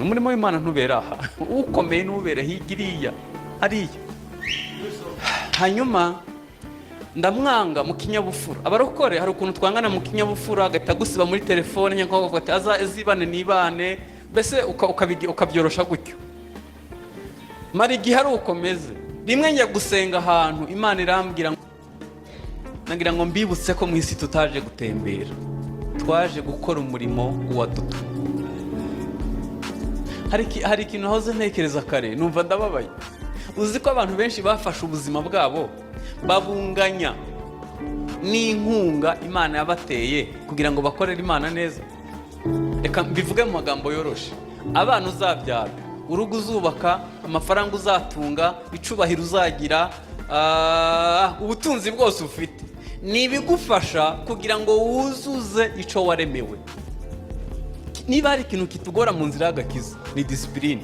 umurimo w'Imana ntubera aha, ukomeye n'ubera higiriya hariya. Hanyuma ndamwanga mu kinyabufura. Abarokore hari ukuntu twangana mu kinyabufura, agahita gusiba muri telefone cyangwa akavuga ati azibane nibane, mbese ukabyorosha gutyo. Mara igihe ari ukomeze. Rimwe njya gusenga ahantu, Imana irambwira nagira ngo mbibutse ko mu isi tutaje gutembera, twaje gukora umurimo wadutu. Hari ikintu nahoze ntekereza kare, numva ndababaye. Uzi ko abantu benshi bafashe ubuzima bwabo babunganya n'inkunga Imana yabateye kugira ngo bakorere Imana neza. Reka mbivuge mu magambo yoroshe. Abana uzabyara, urugo uzubaka, amafaranga uzatunga, icubahiro uzagira, ubutunzi bwose ufite, nibigufasha kugira ngo wuzuze ico waremewe. Niba hari ikintu kitugora mu nzira y'agakiza ni discipline.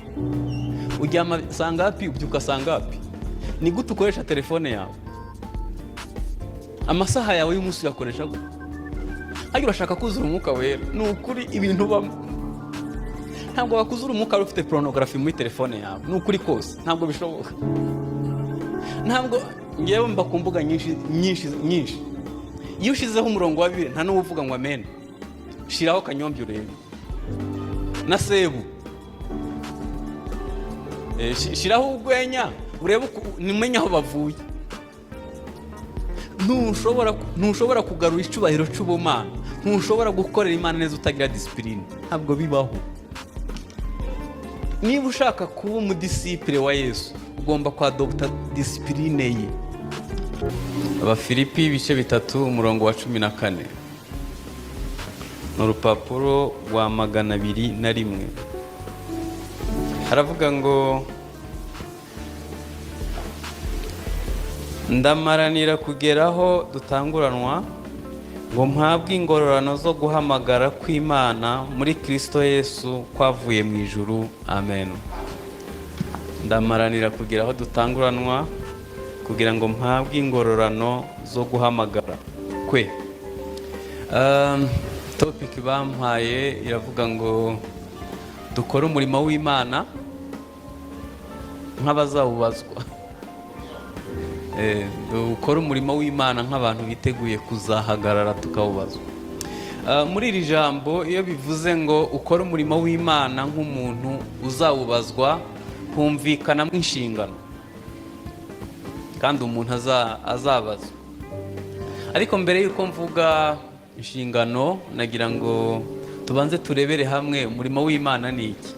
Uryama sangapi, ubyuka sangapi? Ni gute ukoresha telefone yawe? Amasaha yawe y'umunsi uyakoresha gute? Hagi urashaka kuzura umwuka wera, ni ukuri ibintu bamwe. Ntabwo wakuzura umwuka ufite pornography muri telefone yawe, ni ukuri kose, ntabwo bishoboka. Ntabwo ngewe mba ku mbuga nyinshi. Iyo ushizeho umurongo wa Bibiliya nta n'uvuga ngo amen. Shiraho Kanyombya urebe. Na Sebu. Shiraho Urwenya urebe nimenya aho bavuye. Ntushobora kugarura icubahiro c'ubumana, ntushobora gukorera Imana neza utagira discipline. Ntabwo bibaho. Niba ushaka kuba umudisipure wa Yesu, ugomba kwadopta discipline ye. Abafilipi ibice 3 umurongo wa 14. N'urupapuro rwa 201. Haravuga ngo ndamaranira kugeraho dutanguranwa ngo mpabwe ingororano zo guhamagara kw'Imana muri Kristo Yesu kwavuye mu ijuru. Amen. Ndamaranira kugeraho dutanguranwa kugira ngo mpabwe ingororano zo guhamagara kwe. Topic bampaye iravuga ngo dukora umurimo w'Imana nk'abazawubazwa. Dukora umurimo w'Imana nk'abantu biteguye kuzahagarara tukawubazwa. Muri iri jambo iyo bivuze ngo ukora umurimo w'Imana nk'umuntu uzawubazwa, humvikana inshingano kandi umuntu azabazwa. Ariko mbere yuko mvuga inshingano, nagira ngo tubanze turebere hamwe umurimo w'Imana ni iki.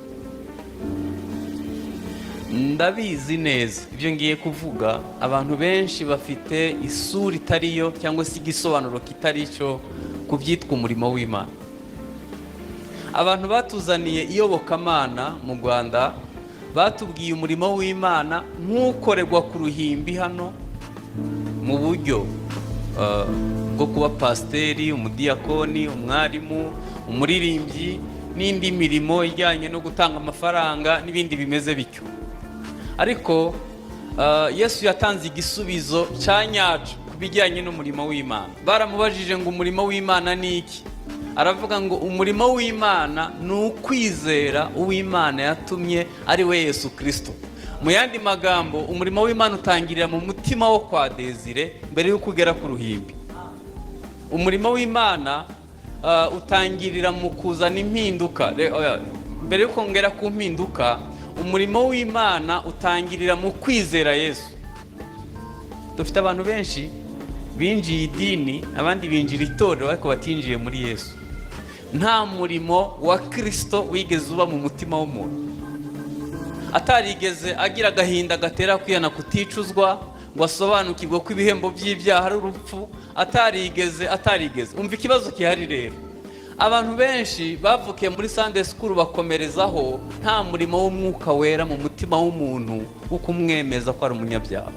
Ndabizi neza ibyo ngiye kuvuga, abantu benshi bafite isura itariyo cyangwa se igisobanuro kitari cyo kubyitwa umurimo w'Imana. Abantu batuzaniye iyobokamana mu Rwanda batubwiye umurimo w'Imana nk'ukorerwa ku ruhimbi hano mu buryo bwo kuba pasiteri, umudiyakoni, umwarimu, umuririmbyi n'indi mirimo ijyanye no gutanga amafaranga n'ibindi bimeze bityo. Ariko Yesu yatanze igisubizo cya nyacyo ku bijyanye n'umurimo w'Imana. Baramubajije ngo umurimo w'Imana ni iki? Aravuga ngo umurimo w'Imana ni ukwizera uw'Imana yatumye ari we Yesu Kristo. Mu yandi magambo, umurimo w'Imana utangirira mu mutima wo kwa Desire mbere y'uko ugera ku ruhimbi. Umurimo w'Imana utangirira mu kuzana impinduka. Mbere y'uko ngera ku mpinduka, umurimo w'Imana utangirira mu kwizera Yesu. Dufite abantu benshi binjiye idini, abandi binjira itorero ariko batinjiye muri Yesu. Nta murimo wa Kristo wigeze uba mu mutima w'umuntu. Atarigeze agira agahinda gatera kwiyana kuticuzwa, ngo asobanukirwe ko ibihembo by'ibyaha ari urupfu. Atarigeze. Umva ikibazo kihari rero. Abantu benshi bavukiye muri Sunday school bakomerezaho, nta murimo w'umwuka wera mu mutima w'umuntu wo kumwemeza ko ari umunyabyaha.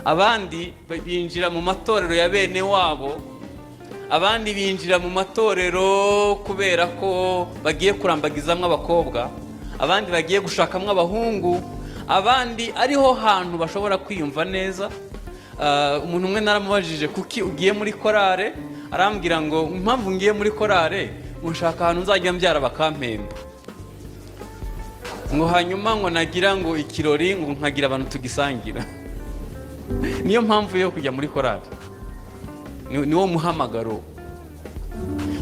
Abandi binjira mu matorero ya bene wabo, abandi binjira mu matorero kubera ko bagiye kurambagizamwe abakobwa, abandi bagiye gushakamwe abahungu, abandi ariho hantu bashobora kwiyumva neza. Umuntu umwe naramubajije kuki ugiye muri korale, arambwira ngo impamvu ngiye muri korale nshaka ahantu nzajya mbyara bakampemba. ngo hanyuma ngo nagira ngo ikirori ngo nkagira abantu tugisangira. Niyo mpamvu yo kujya muri korali, niwo muhamagaro.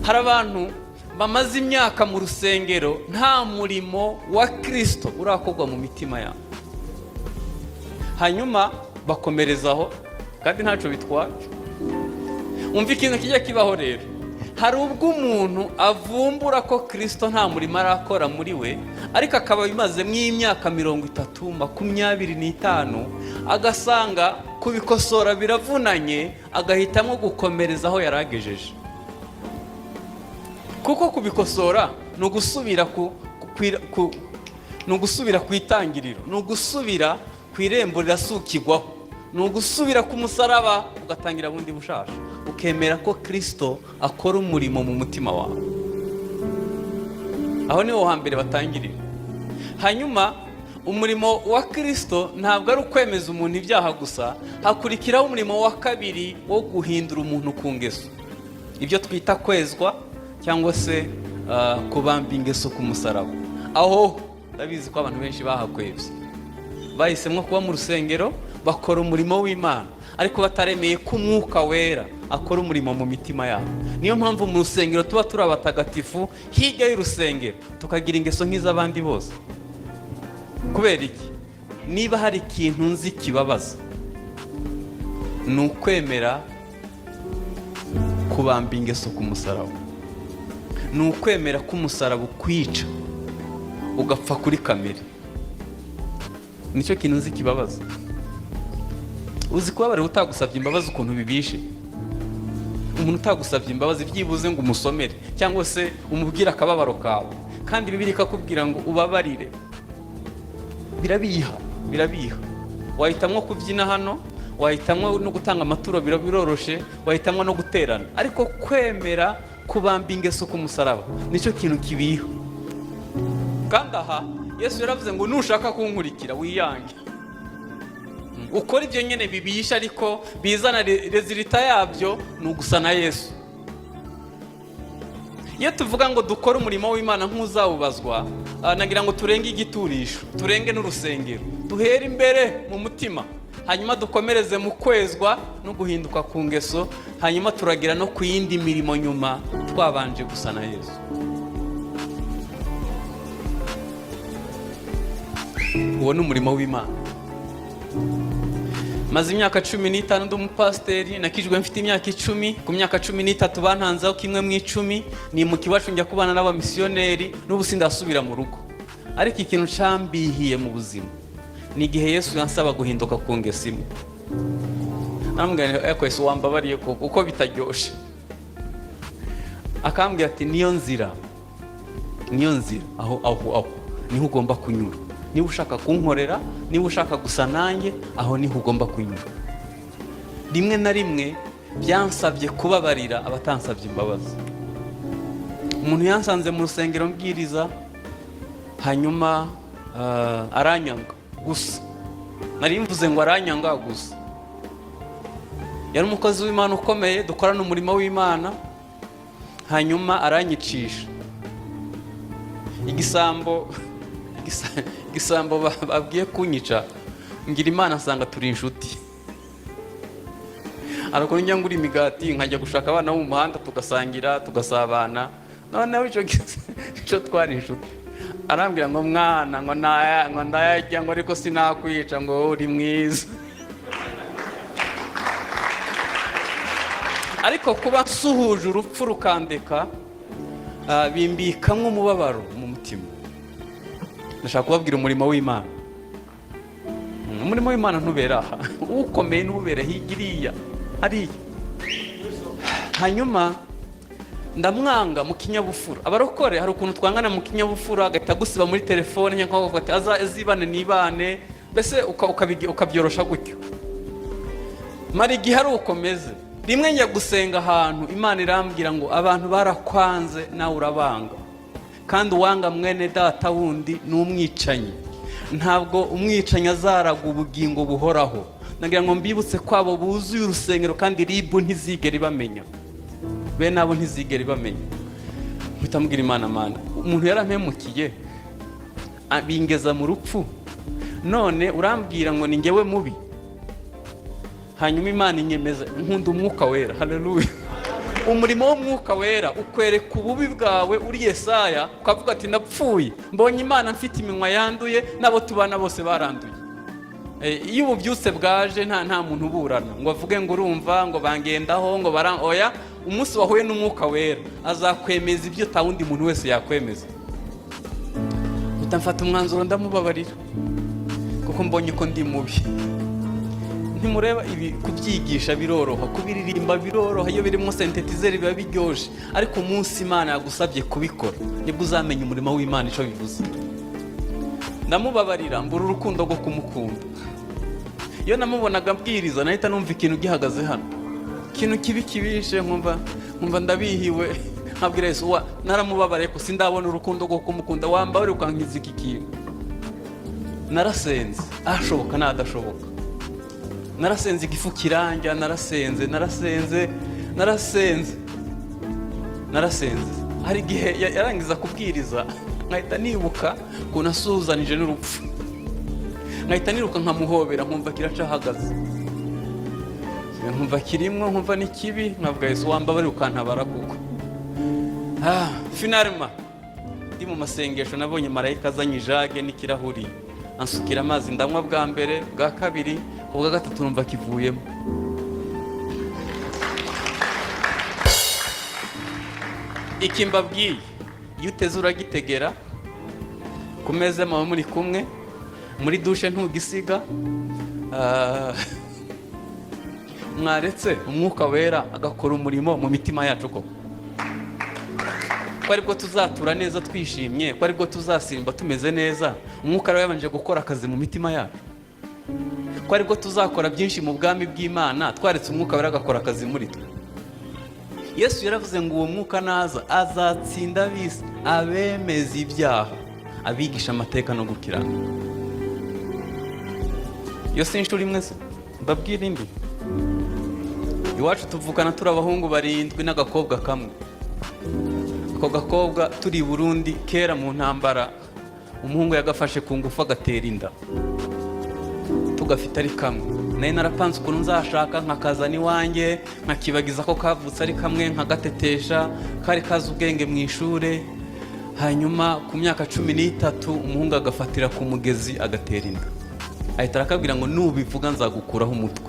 Hari abantu bamaze imyaka mu rusengero nta murimo wa Kristo urakorwa mu mitima yabo, hanyuma bakomerezaho kandi ntacyo bitwaye. Umva ikintu kijya kibaho rero, hari ubwo umuntu avumbura ko Kristo nta murimo arakora muri we, ariko akaba bimaze mw'imyaka 30, 25, agasanga kubikosora biravunanye, agahitamo gukomereza aho yaragejeje. Kuko kubikosora ni ugusubira ku itangiriro, ni ugusubira ku irembo rirasukirwaho, ni ugusubira ku musaraba ugatangira bundi bushasha, ukemera ko Kristo akora umurimo mu mutima wawe. Aho niho hambere batangirira. Hanyuma umurimo wa Kristo ntabwo ari ukwemeza umuntu ibyaha gusa, hakurikiraho umurimo wa kabiri wo guhindura umuntu ku ngeso, ibyo twita kwezwa cyangwa se kubamba ingeso ku musaraba. Aho ndabizi ko abantu benshi bahakwebye, bahisemo kuba mu rusengero bakora umurimo w'Imana, ariko bataremeye ko Umwuka Wera akora umurimo mu mitima yabo. Niyo mpamvu mu rusengero tuba turi abatagatifu, hirya y'urusengero tukagira ingeso nk'iz'abandi bose. Kubera iki? Niba hari ikintu nzi kibabaza, ni ukwemera kubamba ingeso ku musaraba, ni ukwemera ko umusaraba ukwica ugapfa kuri kamere. Nicyo kintu nzi kibabaza. Uzi kubabarira utagusabye imbabazi ukuntu bibishe? Umuntu utagusabye imbabazi byibuze ngo umusomere cyangwa se umubwire akababaro kawe, kandi Bibiliya ikakubwira ngo ubabarire, birabiha. Wahitamwo kubyina hano, wahitamwo no gutanga amaturo, biroroshe, wahitamwo no guterana, ariko kwemera kubamba ingeso ku musaraba nicyo kintu kibiha. Kandi aha Yesu yaravuze ngo nushaka kunkurikira wiyange, ukora ibyo nyene bibisha, ariko bizana rezilita yabyo ni ugusa na Yesu. Iyo tuvuga ngo dukore umurimo w'Imana nk'uzawubazwa, nagira ngo turenge igiturisho, turenge n'urusengero, duhere imbere mu mutima, hanyuma dukomereze mu kwezwa no guhinduka ku ngeso, hanyuma turagira no ku yindi mirimo nyuma twabanje gusa na Yesu. Uwo ni umurimo w'Imana. Maze imyaka 15 ndi umupasiteri, nakijwe mfite imyaka 10. Ku myaka 13 bantanzaho kimwe mu 10, ni mu kibacu njya kubana n'abamisiyoneri, n'ubu sindasubira mu rugo. Ariko ikintu cambihiye mu buzima ni igihe Yesu yansaba guhinduka ku ngeso imwe. Namubwira eko Yesu wambabariye kuko bitaryoshe. Akambwira ati niyo nzira aho niho ugomba kunyura. Niba ushaka kunkorera, niba ushaka gusa nanjye, aho niho ugomba kunyura. Rimwe na rimwe byansabye kubabarira abatansabye imbabazi. Umuntu yansanze mu rusengero mbwiriza, hanyuma aranyanga gusa. Nari mvuze ngo aranyanga gusa. Yari umukozi w'Imana ukomeye, dukorana umurimo w'Imana, hanyuma aranyicisha. Igisambo babwiye kunyica, ngira Imana asanga turi inshuti. Ariko njya ngura imigati nkajya gushaka abana bo mu muhanda, tugasangira, tugasabana. Noneho icyo twari inshuti. Arambwira ngo mwana, ngo ndayajya, ngo ariko sinakwica, ngo uri mwiza. Ariko kuba nsuhuje urupfu rukandeka, bimbikamwe umubabaro mu mutima. Ndashaka kubabwira umurimo w'Imana. Umurimo w'Imana ntubera aha, ukomeye n'ubera higiriya hariya. Hanyuma ndamwanga mu kinyabufura. Abarokore hari ukuntu twangana mu kinyabufura, agahita gusiba muri telefone cyangwa ati azibane nibane, mbese ukabyorosha gutyo. Mari igihe ari ukomeze. Rimwe njya gusenga ahantu, Imana irambwira ngo abantu barakwanze nawe urabanga, kandi uwanga mwene data wundi ni umwicanyi. Ntabwo umwicanyi azaraga ubugingo buhoraho. Nagira ngo mbibutse kwabo buzuye urusengero, kandi ribu ntizigera ibamenya, bene abo ntizigera ibamenya. Mpita mbwira Imana, umuntu yarampemukiye bingeza mu rupfu, none urambwira ngo ni njyewe mubi. Hanyuma Imana inyemeza nkunda umwuka wera. Haleluya. Umurimo w'umwuka wera ukwereka ububi bwawe uri Yesaya, ukavuga ati ndapfuye, mbonye Imana mfite iminwa yanduye, nabo tubana bose baranduye. Iyo ububyutse bwaje nta muntu uburana ngo avuge ngo urumva ngo bangendaho ngo oya. Umunsi wahuye n'umwuka wera azakwemeza ibyo ta wundi muntu wese yakwemeza. Utamfata umwanzuro ndamubabarira kuko mbonye ko ndi mubi. Ntimureba ibi kubyigisha biroroha, kubiririmba biroroha, iyo birimo synthetizer biba biryoshye, ariko umunsi Imana yagusabye kubikora nibwo uzamenya umurimo w'Imana icyo bivuze. Ndamubabarira mbura urukundo rwo kumukunda. Iyo namubonaga mbwiriza nahita numva ikintu gihagaze hano, ikintu kibi kibishe, nkumva ndabihiwe, nkabwira Yesu naramubabariye ko sindabona urukundo rwo kumukunda, wambabarira ukankiza iki kintu. Narasenze ashoboka nadashoboka, narasenze igifu kiranja, narasenze. Hari igihe yarangiza kubwiriza nkahita nibuka ko nasuzanije n'urupfu, nkahita niruka nkamuhobera, nkumva kiracahagaze, nkumva kirimwo, nkumva ni kibi, nkavuga Yesu wambabarira ukantabara kuko. Finalement ndi mu masengesho nabonye marayika azanye ijage n'ikirahuri, ansukira amazi ndanywa bwa mbere, bwa kabiri, ubwa gatatu numva kivuyemo. Iki mbabwiye iyo uteze uragitegera, ku meza muba muri kumwe, muri dushe ntugisiga. Mwaretse umwuka wera agakora umurimo mu mitima yacu koko, ko aribwo tuzatura neza twishimye, ko aribwo tuzasimba tumeze neza. Umwuka wera yabanje gukora akazi mu mitima yacu, ko aribwo tuzakora byinshi mu bwami bw'Imana twaretse umwuka wera agakora akazi muri twe. Yesu yaravuze ngo uwo mwuka naza azatsinda ab'isi, abemeza ibyaha, abigisha amateka no gukiranuka. Iyo si inshuro imwe se, mbabwira indi. Iwacu tuvukana turi abahungu 7 n'agakobwa kamwe. Ako gakobwa turi Burundi kera mu ntambara, umuhungu yagafashe ku ngufu agatera inda, tugafite ari kamwe. Naye narapanze ukuntu nzashaka nkakazana iwanjye, nkakibagiza ko kavutse ari kamwe, nkagatetesha, kari kazi ubwenge mu ishure. Hanyuma ku myaka 13 umuhungu agafatira ku mugezi agatera inda, ahita arakabwira ngo nubivuga nzagukuraho umutwe.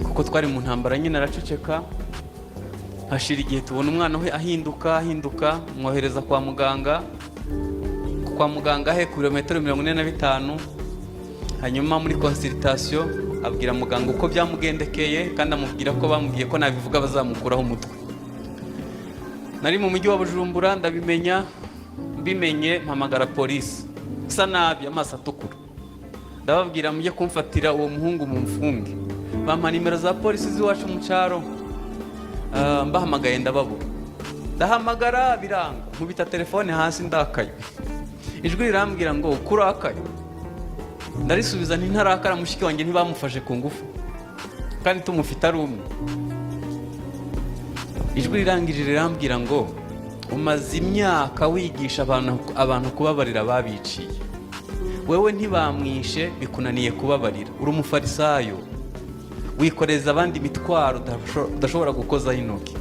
Kuko twari mu ntambara nyine araceceka. Hashira igihe tubona umwana we ahinduka, mwohereza kwa muganga he kilometero 45. Hanyuma muri consultation abwira muganga uko byamugendekeye, kandi amubwira ko bamubwiye ko nabivuga bazamukuraho umutwe. Nari mu mujyi wa Bujumbura mbimenye mpamagara polisi, sa nabi amaso atukura, ndababwira mujye kumfatira uwo muhungu mu mfunge. Bampa nimero za polisi ziwacu mu cyaro, mbahamagaye ndababura, ndahamagara biranga, nkubita telefone hasi ndakaye. Ijwi rirambwira ngo kurakaye. Ndarisubiza nti ntarakara, mushiki wanjye ntibamufashe ku ngufu kandi tumufite ari umwe. Ijwi rirangije rirambwira ngo umaze imyaka wigisha abantu kubabarira babiciye, wewe ntibamwishe bikunaniye kubabarira, uri umufarisayo, wikoreza abandi imitwaro udashobora gukozaho intoki.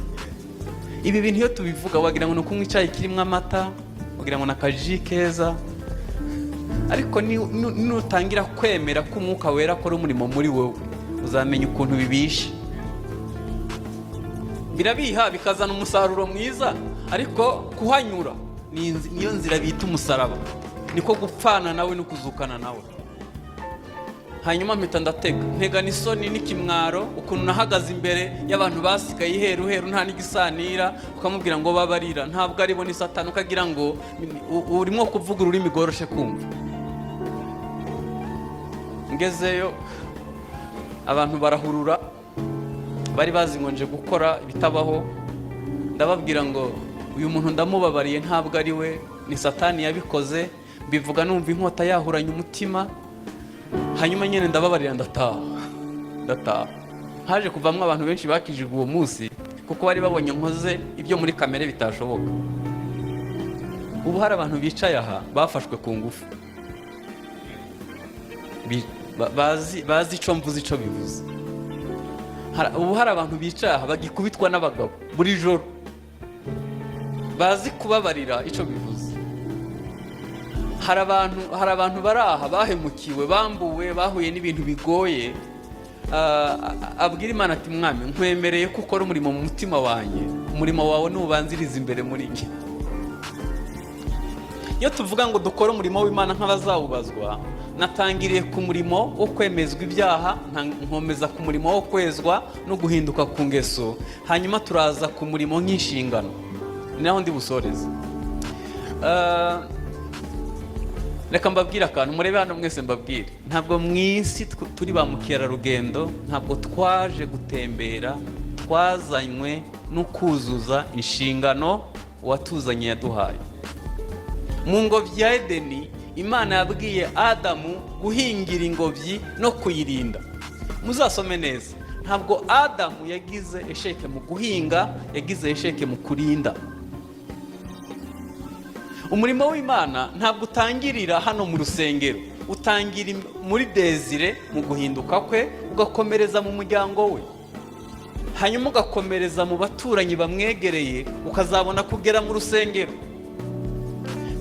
Ibi bintu iyo tubivuga wagira ngo nukunywa icyayi kirimo amata, wagira ngo nakaji keza, ariko nutangira kwemera ko umwuka wera akora umurimo muri wowe, uzamenya ukuntu bibishe. Birabiha bikazana umusaruro mwiza, ariko kuhanyura niyo nzira bita umusaraba, niko gupfana nawe no kuzukana nawe. Hanyuma mpita ntega n'isoni n'ikimwaro ukuntu nahagaze imbere y'abantu basigaye iheru nta n'igisanira, ukamubwira ngo babarira, ntabwo aribo ni Satani, ukagira ngo urimo kuvuga ururimi rworoshye kumva. Ngezeyo abantu barahurura, bari bazi ngo nje gukora ibitabaho. Ndababwira ngo uyu muntu ndamubabariye, ntabwo ari we, ni Satani yabikoze. Bivuga numva inkota yahuranye umutima. Hanyuma nyine ndababarira ndataha. Haje kuvamwe abantu benshi bakijijwe uwo munsi, kuko bari babonye nkoze ibyo muri kamere bitashoboka. ubu hari abantu bicaye aha bafashwe ku ngufu, bazi icyo mvuze icyo bivuze. Ubu hari abantu bicaye aha bagikubitwa n'abagabo buri joro, bazi kubabarira icyo bivuze. hari abantu bari aha bahemukiwe, bambuwe, bahuye n'ibintu bigoye. Abwira Imana ati mwami nkwemereye ko ukora umurimo mu mutima wanjye, umurimo wawe nubanziriza imbere muri njye. Iyo tuvuga ngo dukore umurimo w'Imana nk'abazawubazwa, natangiriye ku murimo wo kwemezwa ibyaha, nkomeza ku murimo wo kwezwa no guhinduka ku ngeso, hanyuma turaza ku murimo nk'inshingano. Ni naho ndi busoreze. Reka mbabwire akantu, murebe hano mwese mbabwire, ntabwo mu isi turi ba mukerarugendo, ntabwo twaje gutembera, twazanywe no kuzuza inshingano uwatuzanye yaduhaye. Mu ngobyi ya Edeni, Imana yabwiye Adamu guhingira ingobyi no kuyirinda. Muzasome neza, ntabwo Adamu yagize esheke mu guhinga, yagize esheke mu kurinda. Umurimo w'Imana ntabwo utangirira hano mu rusengero, utangira muri Desire mu guhinduka kwe, ugakomereza mu muryango we, hanyuma ugakomereza mu baturanyi bamwegereye, ukazabona kugera mu rusengero.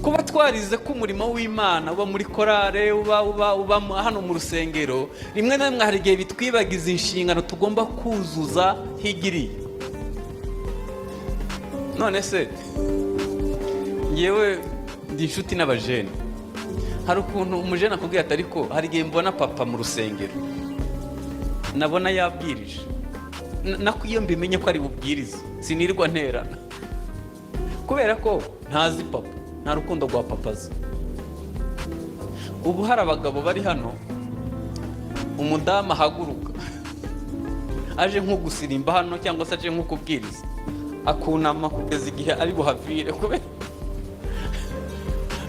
Kuba twarize ko umurimo w'Imana uba muri korale, uba hano mu rusengero, rimwe na rimwe hari igihe bitwibagiza inshingano tugomba kuzuza higiriye. None se yewe ndi inshuti n'abajene, hari ukuntu umujene akubwira ati ariko hari igihe mbona papa mu rusengero, nabona yabwirije, nako iyo mbimenye ko ari bubwirize sinirwa nterana, kubera ko ntazi papa, nta rukundo rwa papa azi. Ubu hari abagabo bari hano, umudamu ahaguruka aje nko gusirimba hano cyangwa se aje nko kubwiriza, akunama kugeza igihe ari buhavire, kubera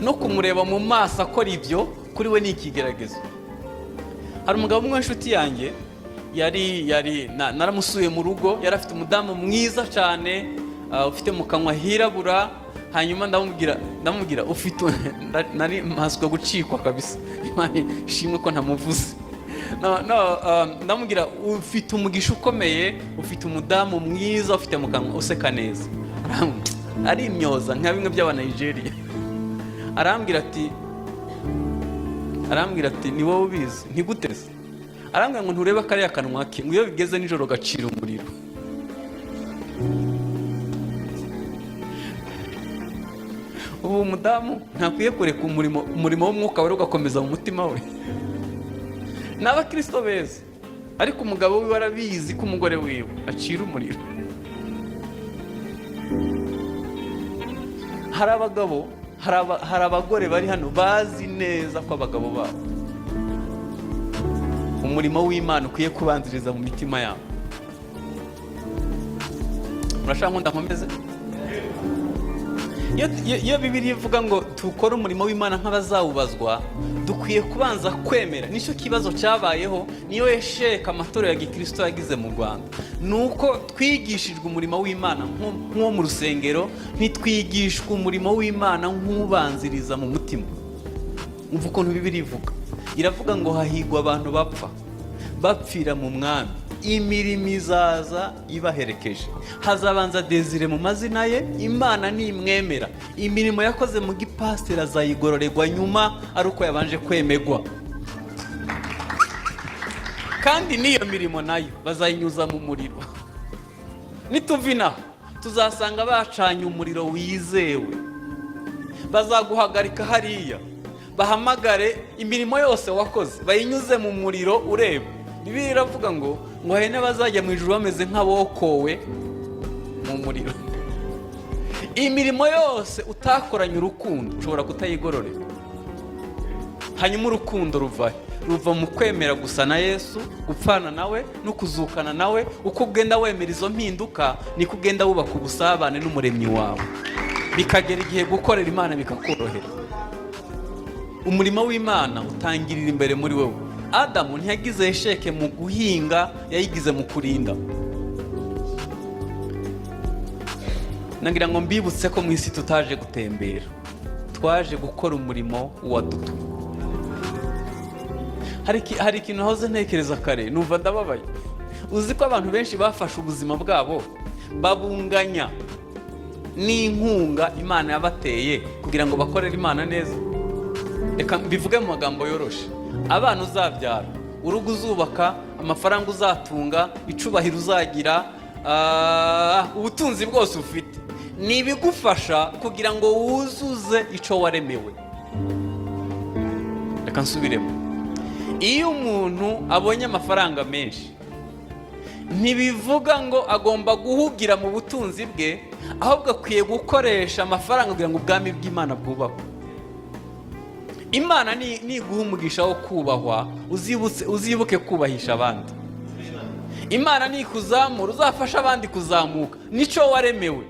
no kumureba mu maso akora ibyo kuri we ni ikigeragezo. Hari umugabo umwe w'inshuti yanjye, naramusuye mu rugo, yari afite umudamu mwiza cyane, ufite mu kanwa hirabura. Hanyuma ndamubwira ufite, nari mpaswe gucikwa kabisa, Imana ishimwe ko ntamuvuze. Ndamubwira ufite umugisha ukomeye, ufite umudamu mwiza, ufite mu kanwa useka neza. Ari imyoza nka bimwe by'Abanigeria. Arambwira ati ni wowe ubizi, ntiguteze. Arambwira ngo ntureba kariya kanwa ke, ngo iyo bigeze nijoro gacira umuriro. Ubu umudamu ntakwiye kureka umurimo w'umwuka we ugakomeza mu mutima we. Ni abakristo beza, ariko umugabo we arabizi ko umugore wiwe acira umuriro. Hari abagabo, hari abagore bari hano bazi neza ko abagabo babo umurimo w'Imana ukwiye kubanziriza mu mitima yabo. Murashaka ngo ndakomeze? Iyo Bibiliya ivuga ngo tukore umurimo w'Imana nk'abazawubazwa, dukwiye kubanza kwemera. Nicyo kibazo cyabayeho, niyo esheka amatorero ya gikristo yagize mu Rwanda, nuko twigishijwe umurimo w'Imana nk'uwo mu rusengero, ntitwigishwa umurimo w'Imana nk'ubanziriza mu mutima. Umva ukuntu Bibiliya ivuga, iravuga ngo hahigwa abantu bapfira mu mwami, imirimo izaza ibaherekeje. Hazabanza Desire mu mazina ye, Imana nimwemera, imirimo yakoze mu gipasiteri azayigororerwa nyuma ari uko yabanje kwemegwa. Kandi n'iyo mirimo nayo bazayinyuza mu muriro. Nituva inaha tuzasanga bacanye umuriro wizewe, bazaguhagarika hariya, bahamagare imirimo yose wakoze bayinyuze mu muriro ureba. Bibiliya iravuga ngo hari n'abazajya mu ijuru bameze nk'abokowe mu muriro. Imirimo yose utakoranye urukundo ushobora kutayigororera. Hanyuma urukundo ruva mu kwemera gusa na Yesu, gupfana nawe no kuzukana nawe. Uko ugenda wemera izo mpinduka, niko ugenda wubaka ubusabane n'umuremyi wawe, bikagera igihe gukorera Imana bikakorohera. Umurimo w'Imana utangirira imbere muri wowe. Adamu ntiyagize esheke mu guhinga, yayigize mu kurinda. Nagira ngo mbibutse ko mu isi tutaje gutembera, twaje gukora umurimo wadutumye. Hari ikintu nahoze ntekereza kare numva ndababaye. Uzi ko abantu benshi bafashe ubuzima bwabo babunganya n'inkunga Imana yabateye kugira ngo bakorere Imana neza. Reka mbivuge mu magambo yoroshe. Abana uzabyara, urugo uzubaka, amafaranga uzatunga, icubahiro uzagira, ubutunzi bwose ufite, ni ibigufasha kugira ngo wuzuze ico waremewe. Reka nsubiremo. Iyo umuntu abonye amafaranga menshi, ntibivuga ngo agomba guhugira mu butunzi bwe, ahubwo akwiye gukoresha amafaranga kugira ngo ubwami bw'Imana bwubahwe. Imana niguha umugisha wo kubahwa, uzibuke kubahisha abandi. Imana nikuzamura, uzafasha abandi kuzamuka, nico waremewe.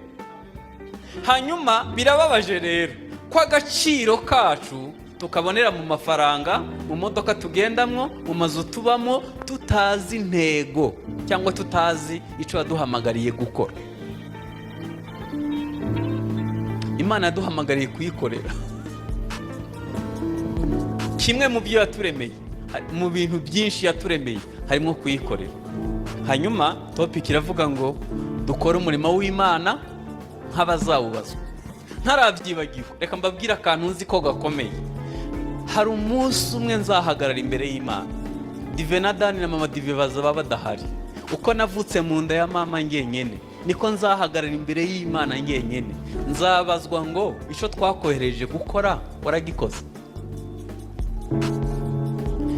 Hanyuma birababaje rero ko agaciro kacu tukabonera mu mafaranga, mu modoka tugendamwo, mu mazu tubamo, tutazi intego cyangwa tutazi ico yaduhamagariye gukora. Imana yaduhamagariye kuyikorera. Kimwe mu byo yaturemeye, mu bintu byinshi yaturemeye, harimo kuyikorera. Hanyuma topic iravuga ngo dukore umurimo w'Imana nk'abazawubazwa. Ntarabyibagirwa, reka mbabwira akantu nzi ko gakomeye. Hari umunsi umwe nzahagarara imbere y'Imana. Dive na Dani na mama Dive bazaba badahari. Uko navutse mu nda ya mama ngenyene, niko nzahagarara imbere y'Imana ngenyene. Nzabazwa ngo ico twakohereje gukora waragikoze.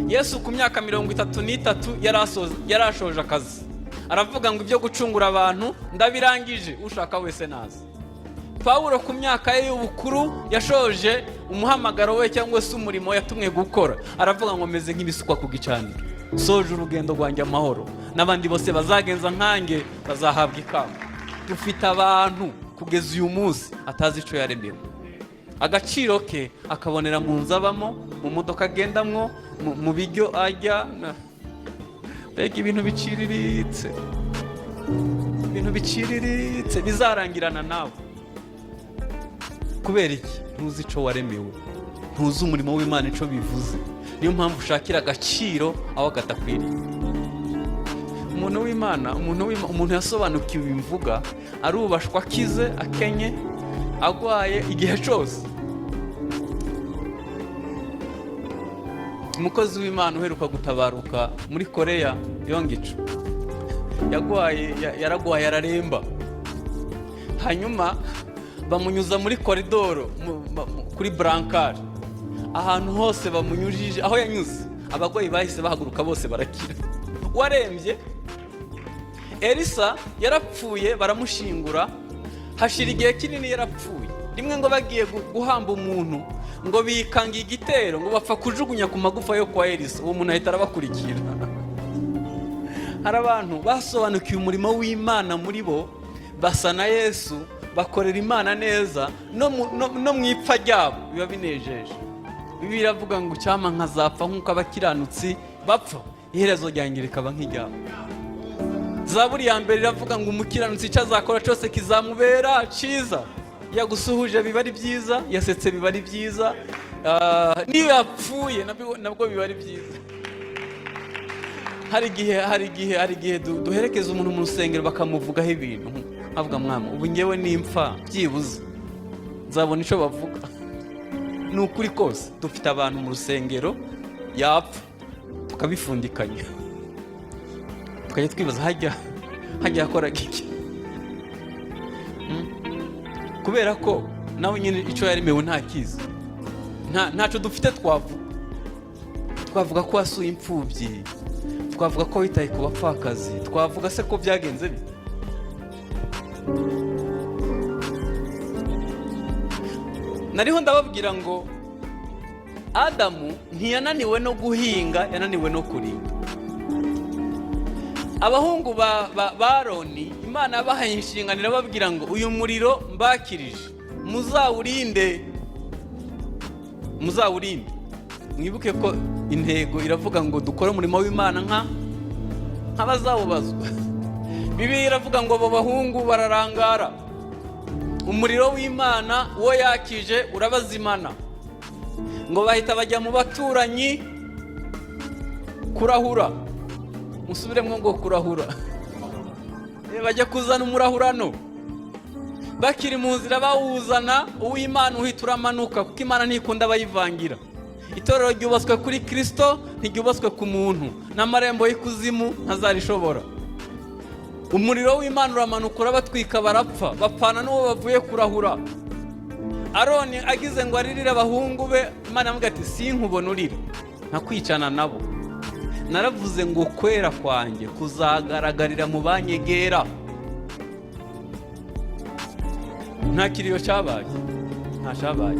Yesu ku myaka 33 yarashoje akazi. Aravuga ngo ibyo gucungura abantu ndabirangije, ushaka wese naza. Paulo ku myaka ye y'ubukuru yashoje umuhamagaro we cyangwa se umurimo yatumwe gukora. Aravuga ngo meze nk'ibisukwa ku gicaniro, soje urugendo rwanjye amahoro, n'abandi bose bazagenza nkange bazahabwa ikamba. Dufite abantu kugeza uyu munsi atazi ico yaremewe. Agaciro ke akabonera mu nzabamo, mu modoka agendamwo, mu biryo ajya. Mbega ibintu biciriritse, ibintu biciriritse bizarangirana nawe. Kubera iki? Ntuzi ico waremewe, ntuzi umurimo w'Imana ico bivuze. Niyo mpamvu ushakira agaciro aho gatakwiriye. Umuntu w'Imana, umuntu yasobanukiwe imvuga, arubashwa akize, akenye, agwaye igihe cyose. Umukozi w'Imana uheruka gutabaruka muri Korea Yongicho yaragwaye araremba. Hanyuma bamunyuza muri koridoro kuri brancard. Ahantu hose bamunyujije, aho yanyuze abagwayi bahise bahaguruka bose barakira. Warembye. Elisa yarapfuye baramushingura, hashira igihe kinini yarapfuye. Rimwe ngo bagiye guhamba umuntu, ngo bikanga igitero, ngo bapfa kujugunya ku magufa yo kwa Elisa. Uwo muntu ahita arabakurikira. Hari abantu basobanukiye umurimo w'Imana muri bo, basa na Yesu, bakorera Imana neza, no mu ipfa ryabo biba binejeje. Bibiliya iravuga ngo cyama nkazapfa nk'uko abakiranutsi bapfa, iherezo ryanjye rikaba nk'iryabo. Zaburi ya mbere iravuga ngo umukiranutsi icyo azakora cyose kizamubera ciza. Yagusuhuje biba ari byiza, yasetse biba ari byiza, niyo yapfuye nabwo biba ari byiza. Hari igihe duherekeza umuntu mu rusengero bakamuvugaho ibintu, avuga mwami ubu ngewe nimpfa byibuze nzabona ico bavuga. Ni ukuri kose dufite abantu mu rusengero yapfa tukabifundikanya, tukajya twibaza hajya yakoraga iki. Kubera ko nawe nyine ico yaremewe ntakiza, ntaco dufite twavuga ko wasuye imfubyi, twavuga ko witaye ku bapfakazi, twavuga se ko byagenze bite. Nariho ndababwira ngo Adamu ntiyananiwe no guhinga, yananiwe no kurinda. Abahungu ba Aroni, Imana yabahaye inshingano irababwira ngo uyu muriro mbakirije muzawurinde. Mwibuke ko intego iravuga ngo dukore umurimo w'Imana nk'abazawubazwa. Bibiliya iravuga ngo abo bahungu bararangara, umuriro w'Imana uwo yakije urabazimana, ngo bahita bajya mu baturanyi kurahura. Musubiremo ngo kurahura. Bajya kuzana umurahurano, bakiri mu nzira bawuzana, uw'Imana uhita uramanuka, kuko Imana ntikunda abayivangira. Itorero ryubatswe kuri Kristo, ntiryubatswe ku muntu, n'amarembo y'ikuzimu ntazarishobora. Umuriro w'Imana uramanuka urabatwika, barapfa, bapfana n'uwo bavuye kurahura. Aroni agize ngo aririre abahungu be, Imana amuga ati sinkubona urira, ntakwicana nabo. Naravuze ngo kwera kwanjye kuzagaragarira mu banyegera. Nta kiriyo cyabaye, nta cyabaye.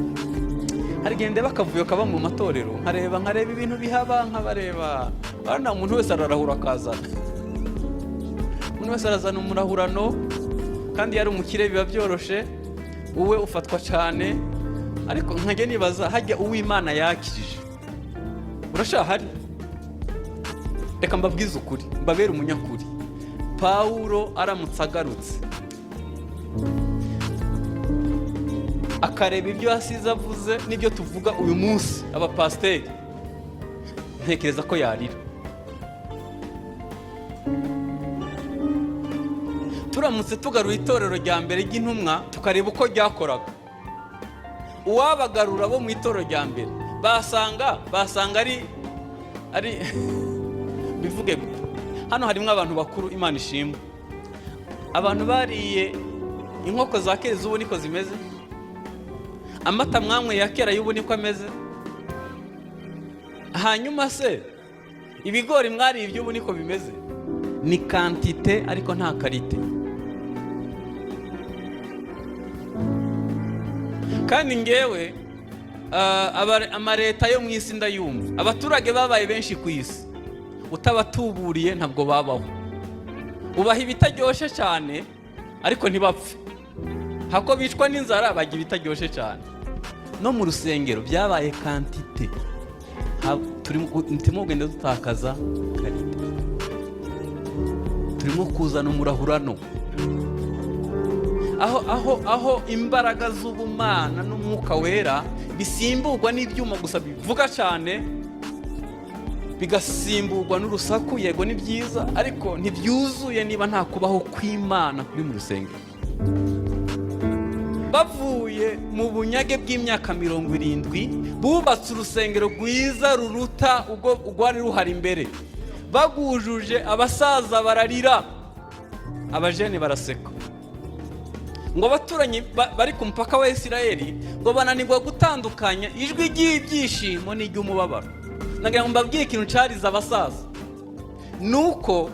Hari gende bakavuyo kaba mu matorero, nkareba ibintu bihaba, nkabareba. Bana umuntu wese ararahura akazana. Umuntu wese arazana umurahurano, kandi yari umukire biba byoroshe, uwe ufatwa cyane. Ariko nkajya nibaza, hajya uw'Imana yakirije urashahari? Reka mbabwize ukuri, mbabere umunyakuri. Pawulo aramutse agarutse akareba ibyo yasize avuze n'ibyo tuvuga uyu munsi abapasiteri, ntekereza ko yarira. Turamutse tugaruye itorero rya mbere ry'intumwa tukareba uko ryakoraga, uwabagarura bo mu itorero rya mbere basanga ari bivuge gute. Hano harimo abantu bakuru, Imana ishimwe. Abantu bariye inkoko za kera z'ubu niko zimeze, amata mwamwe ya kera y'ubu niko ameze. Hanyuma se ibigori mwariye iby'ubu niko bimeze. Ni kantite ariko nta karite. Kandi ngewe amareta yo mu isi ndayumva. Abaturage babaye benshi ku isi, utabatuburiye ntabwo babaho. Ubaha ibitaryoshye cyane ariko ntibapfe. Hako bicwa n'inzara bagira ibitaryoshye cyane. No mu rusengero byabaye kantite, turimo kugenda dutakaza karite. Turimo kuzana umurahurano, aho imbaraga z'ubumana n'umwuka wera bisimburwa n'ibyuma gusa bivuga cyane, bigasimburwa n'urusaku. Yego ni byiza, ariko ntibyuzuye niba nta kubaho kw'Imana kuri mu rusengero. Bavuye mu bunyage bw'imyaka 70, bubatse urusengero rwiza ruruta ubwo rwari ruhari imbere. Bagujuje, abasaza bararira, abajene baraseka. Ngo abaturanyi bari ku mupaka wa Isirayeli ngo bananirwa gutandukanya ijwi ry'ibyishimo n'iry'umubabaro. Nagira ngo mbabwiye ikintu cyariza abasaza, nuko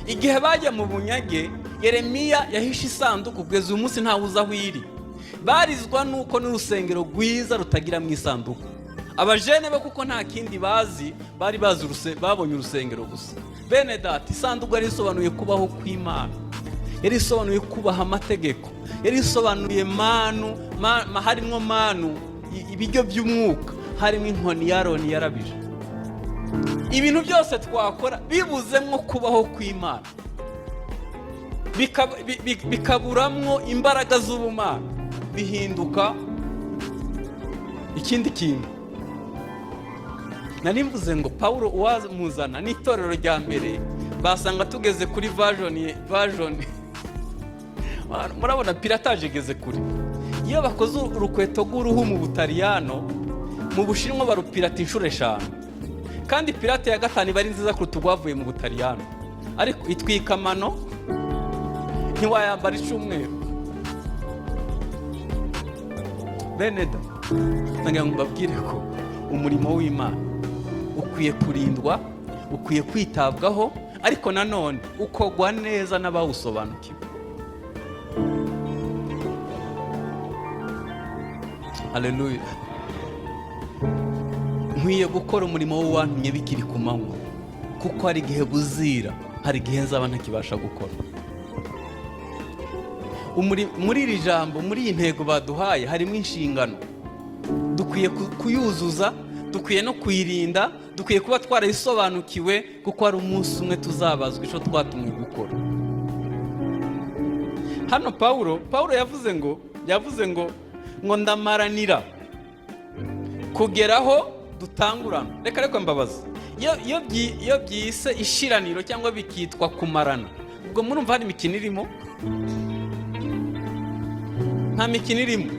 igihe bajya mu bunyage, Yeremiya yahishe isanduku kugeza uyu munsi ntawe uzi aho iri. Barizwa nuko n'urusengero rwiza rutagira mu isanduku. Abajene be kuko nta kindi bazi, bari bazi babonye urusengero gusa. Bene data, isanduku yari isobanuye kubaho kw'Imana, yari isobanuye kubaha amategeko, yari isobanuye harimo manu, ibiryo by'umwuka, harimo inkoni ya Aroni yarabije. Ibintu byose twakora bibuzemwo kubaho kw'Imana, bikaburamwo imbaraga z'ubumana, bihinduka ikindi kintu. Nari mvuze ngo Pawulo uwamuzana n'itorero rya mbere basanga tugeze kuri version murabona piratage igeze kuri. Iyo bakoze urukweto rw'uruhu mu Butaliyano, mu Bushinwa barupirata inshuro 5, kandi pirate ya gatanu bari nziza kuruta urwavuye mu Butaliyano, ariko itwika amano ntiwayambara icyumweru. Beneda, nagira ngo mbabwire ko umurimo w'Imana ukwiye kurindwa, ukwiye kwitabwaho, ariko nanone ukogwa neza n'abawusobanukiwe. Haleluya. Nkwiye gukora umurimo w'uwantumye bikiri ku manywa, kuko hari igihe buzira, hari igihe nzaba ntakibasha gukora. Muri iri jambo, muri iyi ntego baduhaye harimo inshingano. Dukwiye kuyuzuza, dukwiye no kuyirinda, dukwiye kuba twarayisobanukiwe, kuko hari umunsi umwe tuzabazwa icyo twatumwe gukora. Hano Pawulo yavuze ngo yavuze ngo ndamaranira kugeraho dutangurana. Reka mbabaza, iyo byise ishiraniro cyangwa bikitwa kumarana, ubwo murumva hari imikino irimo? Nta mikino irimo.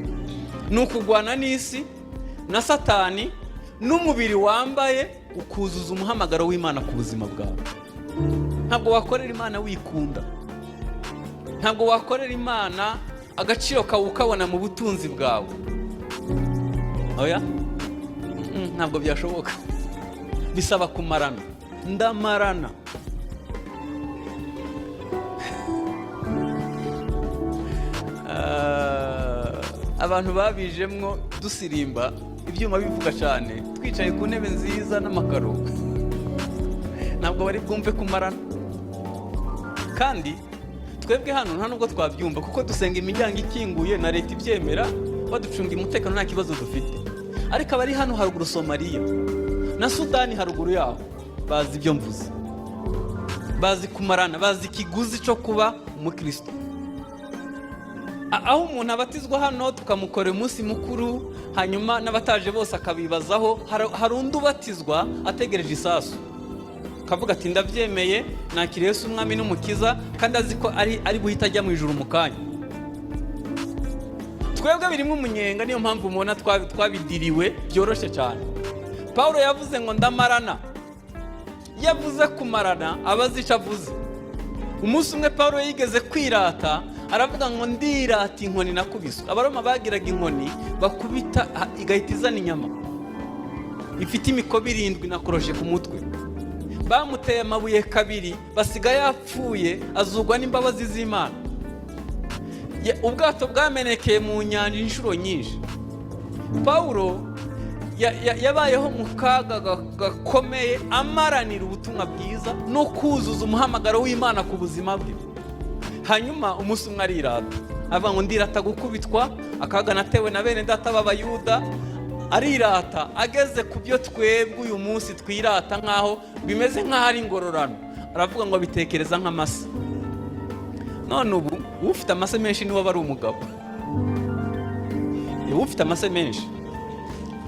Ni ukugwana n'isi na Satani n'umubiri wambaye, ukuzuza umuhamagaro w'Imana ku buzima bwawe. Ntabwo wakorera Imana wikunda, ntabwo wakorera Imana agaciro kawe ukabona mu butunzi bwawe. Oya, ntabwo byashoboka. Bisaba kumarana. Ndamarana. Abantu babijemwo dusirimba, ibyuma bivuga cyane, twicaye ku ntebe nziza n'amakaro. Ntabwo bari bwumve kumarana. Kandi twebwe hano nta nubwo twabyumva, kuko dusenga imiryango ikinguye na leta ibyemera, baducunga umutekano nta kibazo dufite. Ariko abari hano haruguru Somalia na Sudani haruguru yaho bazi ibyo mvuze, bazi kumarana, bazi ikiguzi cyo kuba umukristo. Aho umuntu abatizwa hano tukamukorera umunsi mukuru, hanyuma n'abataje bose akabibazaho, hari undi ubatizwa ategereje isasu, kavuga ati ndabyemeye, nakiriye Yesu umwami n'umukiza, kandi azi ko ari buhita ajya mu ijuru mu kanya. Twebwe birimo umunyenga, niyo mpamvu mubona twabidiriwe byoroshye cyane. Paulo yavuze ngo ndamarana. Yavuze kumarana, abazi icyo avuze. Umunsi umwe Paulo yigeze kwirata, aravuga ngo ndirata inkoni nakubiswe. Abaroma bagiraga inkoni bakubita igahita izana inyama, ifite imikobi 7 nakoroshe ku mutwe. Bamuteye amabuye 2, basiga yapfuye, azugwa n'imbabazi z'Imana. Ubwato bwamenekeye mu nyanja inshuro nyinshi. Paulo yabayeho mu kaga gakomeye, amaranira ubutumwa bwiza no kuzuza umuhamagaro w'Imana ku buzima bwe. Hanyuma umunsi umwe arirata, avuga ngo ndirata gukubitwa, akaga natewe na bene data b'Abayuda. Arirata ageze ku byo twebwe uyu munsi twirata nkaho bimeze nkaho ari ingororano. Aravuga ngo bitekereza nk'amase. None ubu ufite amase menshi niwe aba ari umugabo. Ufite amase menshi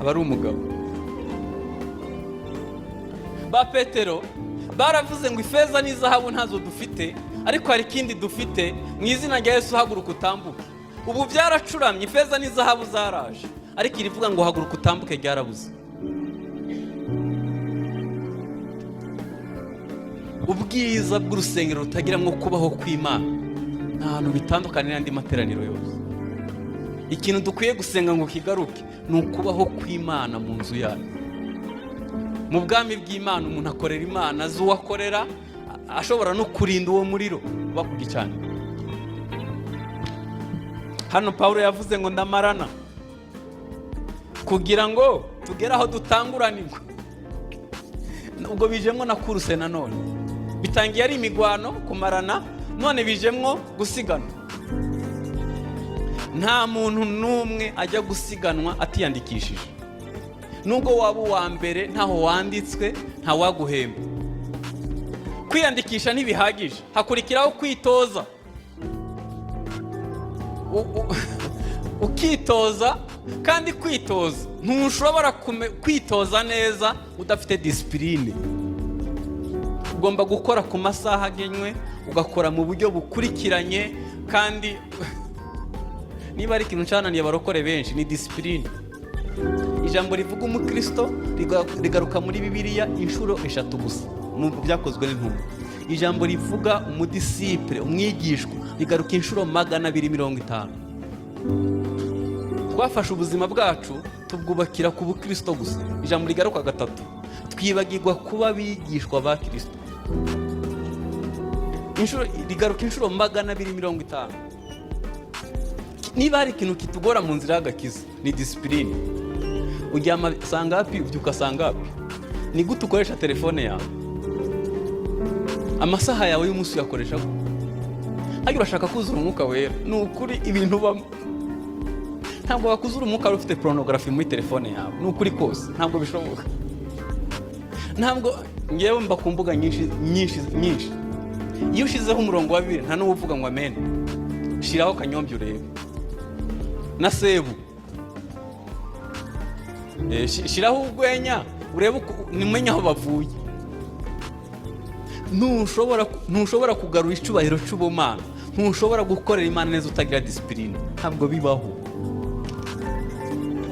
aba ari umugabo. Ba Petero baravuze ngo ifeza n'izahabu ntazo dufite, ariko hari ikindi dufite, mu izina rya Yesu haguruka utambuke. Ubu byaracuramye, ifeza n'izahabu zaraje, ariko irivuga ngo haguruka utambuke ryarabuze. Ubwiza bw'urusengero rutagira ngo kubaho kw'Imana nta hantu bitandukanira n'andi materaniro yose. Ikintu dukwiye gusenga ngo kigaruke ni ukubaho kw'Imana mu nzu yayo. Mu bwami bw'Imana umuntu akorera Imana, azi uwo akorera, ashobora no kurinda uwo muriro bakugi cyane. Hano Paulo yavuze ngo ndamarana kugira ngo tugere aho dutanguranirwa. Ubwo bijemwo na kuruse nanone, bitangiye ari imigwano kumarana, none bijemwo gusigana. Nta muntu n'umwe ajya gusiganwa atiyandikishije. Nubwo waba uwa mbere ntaho wanditswe, nta waguhemba. Kwiyandikisha ntibihagije, hakurikiraho kwitoza. Ukitoza, kandi kwitoza ntushobora kwitoza neza udafite disipline. Ugomba gukora ku masaha agenywe, ugakora mu buryo bukurikiranye, kandi niba ari ikintu cyananiye abarokore benshi ni disipline. Ijambo rivuga umukristo rigaruka muri Bibiliya inshuro 3 gusa mu byakozwe n'intumwa. Ijambo rivuga umudisipure, umwigishwa, rigaruka inshuro 250. Twafashe ubuzima bwacu tubwubakira ku bukristo gusa. Ijambo rigaruka 3, twibagirwa kuba bigishwa ba Kristo. Rigaruka inshuro 250. Niba hari ikintu kitugora mu nzira y'agakiza ni disipline. Uryama sangapi, ubyuka sangapi? Ni gute ukoresha telefone yawe? Amasaha yawe y'umunsi uyakoresha gute? Hagira urashaka kuzura umwuka wera, ni ukuri ibintu bamo. Ntabwo wakuzura umwuka ufite pornography muri telefone yawe, ni ukuri kose, ntabwo bishoboka. Ntabwo ngewe mba ku mbuga nyinshi. Iyo ushizeho umurongo wa 2 nta n'uvuga ngo amen. Shiraho Kanyombya urebe. na sebu. Shiraho urwenya urebe nimenye aho bavuye. Ntushobora kugarura icubahiro cy'ubumana, ntushobora gukorera Imana neza utagira disipurine, ntabwo bibaho.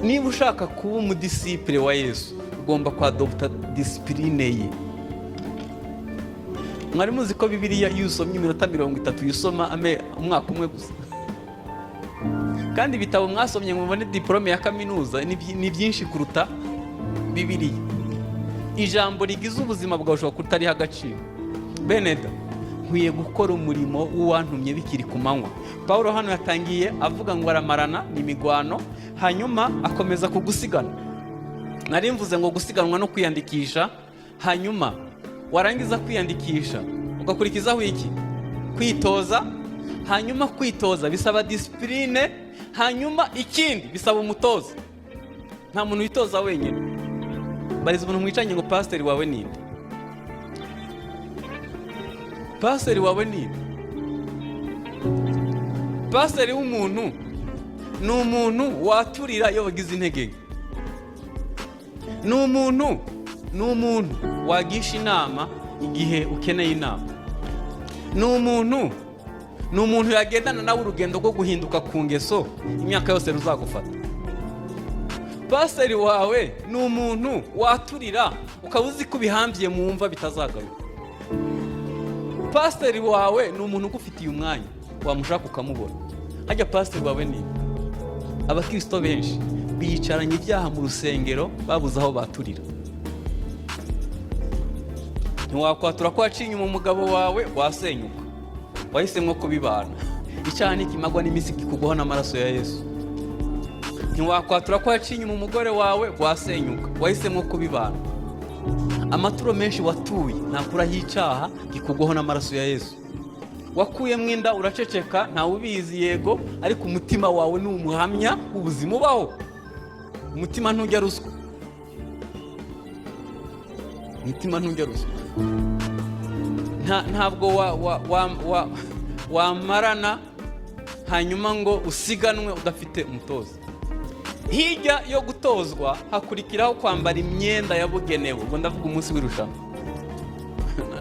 Niba ushaka kuba umudisipure wa Yesu ugomba kwadopta disipurine ye. Mwari muzi ko Bibiliya iyo usomye iminota 30 yusoma umwaka umwe gusa, kandi ibitabo mwasomye ngo mubone diplome ya kaminuza ni byinshi kuruta Bibiliya. Ijambo rigize ubuzima bwawe ushobora kutariha agaciro. Beneda, nkwiye gukora umurimo w'uwantumye bikiri ku manywa. Paulo hano yatangiye avuga ngo aramarana n'imigwano, hanyuma akomeza kugusigana. Nari mvuze ngo gusiganwa no kwiyandikisha, hanyuma warangiza kwiyandikisha ugakurikizaho iki? Kwitoza. Hanyuma kwitoza bisaba disipurine, hanyuma ikindi bisaba umutoza. Nta muntu witoza wenyine. Bariza umuntu mwicanye ngo pasiteri wawe ninde? Pasiteri wawe ninde? Pasiteri w'umuntu ni umuntu waturira iyo wagize intege. Ni umuntu wagisha inama igihe ukeneye inama. Ni umuntu yagendana nawe urugendo rwo guhinduka ku ngeso imyaka yose ruzagufata. Pasiteri wawe ni umuntu waturira ukaba uzi ko bihambye mu mva bitazagaruka. Pasiteri wawe ni umuntu ugufitiye umwanya wamushaka ukamubona. Hajya pasiteri wawe ni abakristo benshi biyicaranye ibyaha mu rusengero babuze aho baturira. Ntiwakwatura ko wacinye mu mugabo wawe wasenyuka, wahisemwo kubibana. Icyaha nikimagwa n'iminsi kikugwaho n'amaraso ya Yesu. Ntiwakwatura ko wacinye mu mugore wawe wasenyuka, wahisemwo kubibana. Amaturo menshi watuye ntakuraho icyaha kikugwaho n'amaraso ya Yesu. Wakuyemo inda uraceceka, ntawe ubizi yego, ariko umutima wawe ni umuhamya ubuzima ubaho. Umutima ntujya ruswa. Umutima ntujya ruswa. Ntabwo wamarana hanyuma ngo usiganwe udafite umutoza. Hirya yo gutozwa hakurikiraho kwambara imyenda yabugenewe. Ngo ndavuga umunsi w'irushanwa.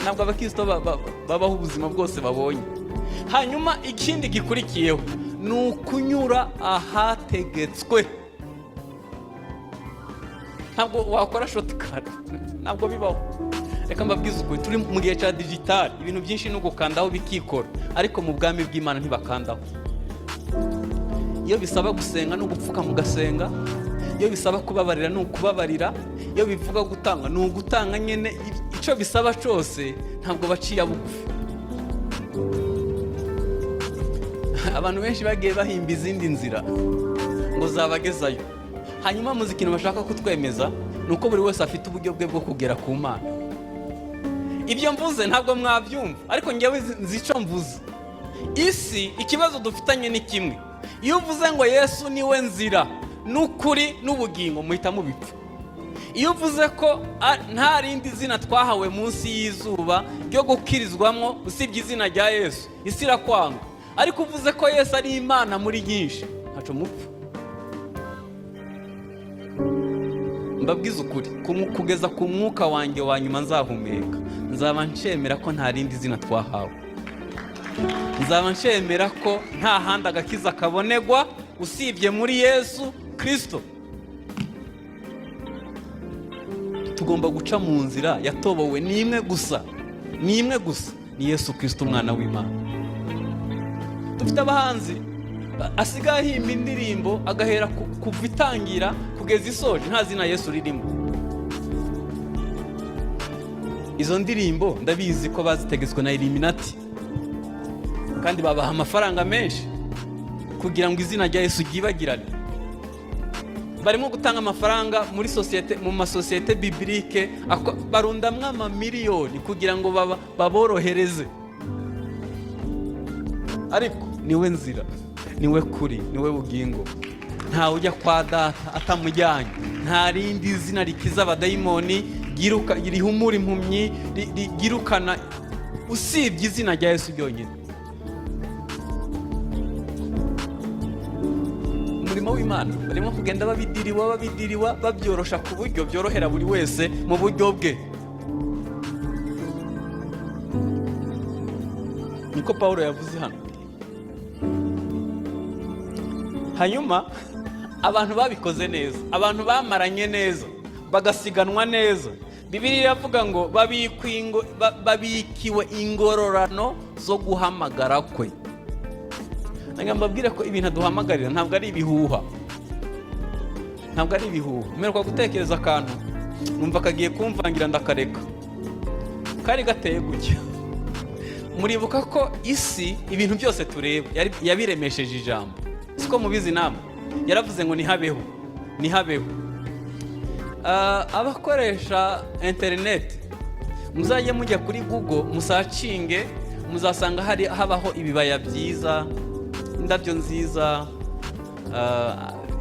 Ntabwo abakristo babaho ubuzima bwose babonye. Hanyuma ikindi gikurikiyeho ni ukunyura ahategetswe. Ntabwo wakora shortcut, ntabwo bibaho. Reka mbabwize ukuri, turi mu gihe cya digital, ibintu byinshi no gukandaho bikikora, ariko mu bwami bw'Imana ntibakandaho. Iyo bisaba gusenga no gupfuka mu gasenga, iyo bisaba kubabarira no kubabarira, iyo bivuga gutanga no gutanga nyene. Icyo bisaba cyose ntabwo baciye bugufi. Abantu benshi bagiye bahimba izindi nzira ngo zabagezayo. Hanyuma muzikino bashaka kutwemeza nuko buri wese afite uburyo bwe bwo kugera ku Mana. Ibyo mvuze ntabwo mwabyumva, ariko ngewe nzico mvuze. Isi ikibazo dufitanye ni kimwe. Iyo uvuze ngo Yesu niwe nzira n'ukuri n'ubugingo muhita mubipfa. Iyo uvuze ko nta rindi zina twahawe munsi y'izuba ryo gukirizwamo usibye izina rya Yesu, isi irakwanga. Ariko uvuze ko Yesu ari Imana muri nyinshi, ntaco mupfa. Mbabwiza ukuri, kugeza ku mwuka wanjye wa nyuma nzahumeka, nzaba nshemera ko nta rindi zina twahawe. Nzaba nshemera ko nta handi agakiza kabonegwa usibye muri Yesu Kristo. Tugomba guca mu nzira yatobowe n'imwe gusa, ni Yesu Kristo umwana w'Imana. Dufite abahanzi asigaye ahimba indirimbo agahera kuva itangira kugeza isoje nta zina Yesu ririmo. Izo ndirimbo ndabizi ko bazitegetswe na Illuminati, kandi babaha amafaranga menshi kugira ngo izina rya Yesu ryibagirane. Barimo gutanga amafaranga muri societe, mu masosiyete biblique, barundamwa amamiliyoni kugira ngo baborohereze. Ariko niwe nzira, niwe kuri, niwe bugingo. Nta ujya kwa Data atamujyanye. Nta rindi zina rikiza abadayimoni, rihumura impumyi, rigirukana usibye izina rya Yesu ryonyine. umurimo w'Imana, barimo kugenda babidiriwa babyorosha ku buryo byorohera buri wese mu buryo bwe. Niko Pawulo yavuze hano. Hanyuma abantu babikoze neza, abantu bamaranye neza, bagasiganwa neza, Bibiliya iravuga ngo babikiwe ingororano zo guhamagara kwe. Mbabwira ko ibintu duhamagarira ntabwo ari ibihuha, ntabwo ari ibihuha. Mperwa gutekereza akantu numva kagiye kumvangira ndakareka, kari gateye gutya. Muribuka ko isi ibintu byose tureba yabiremesheje ijambo, siko mubizi namwe. Yaravuze ngo nihabeho. Abakoresha internet muzajye mujya kuri Google musacinge, muzasanga habaho ibibaya byiza, indabyo nziza,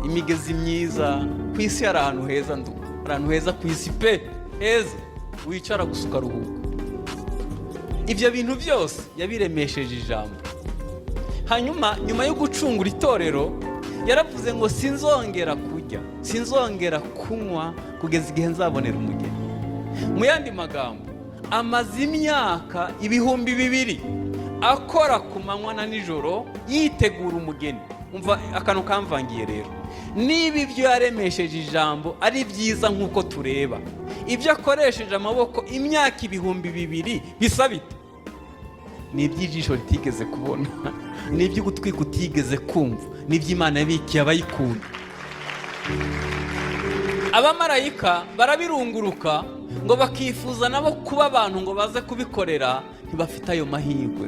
imigezi myiza. Ku isi hari ahantu heza, ahantu heza ku isi pe, heza wicara gusa ukaruhuka. Ibyo bintu byose yabiremesheje ijambo. Hanyuma nyuma yo gucungura itorero yaravuze ngo sinzongera kurya, sinzongera kunywa kugeza igihe nzabonera umugeni. Mu yandi magambo, amaze imyaka 2000 akora ku manywa na nijoro yitegura umugeni. Umva akantu kamvangiye rero. Niba ibyo yaremesheje ijambo ari byiza nk'uko tureba, ibyo akoresheje amaboko imyaka 2000 bisa bite? Ni iby'ijisho ritigeze kubona, ni iby'ugutwi kutigeze kumva, ni iby'Imana yabikiye abayikunda. Abamarayika barabirunguruka ngo bakifuza nabo kuba abantu ngo baze kubikorera, ntibafite ayo mahirwe,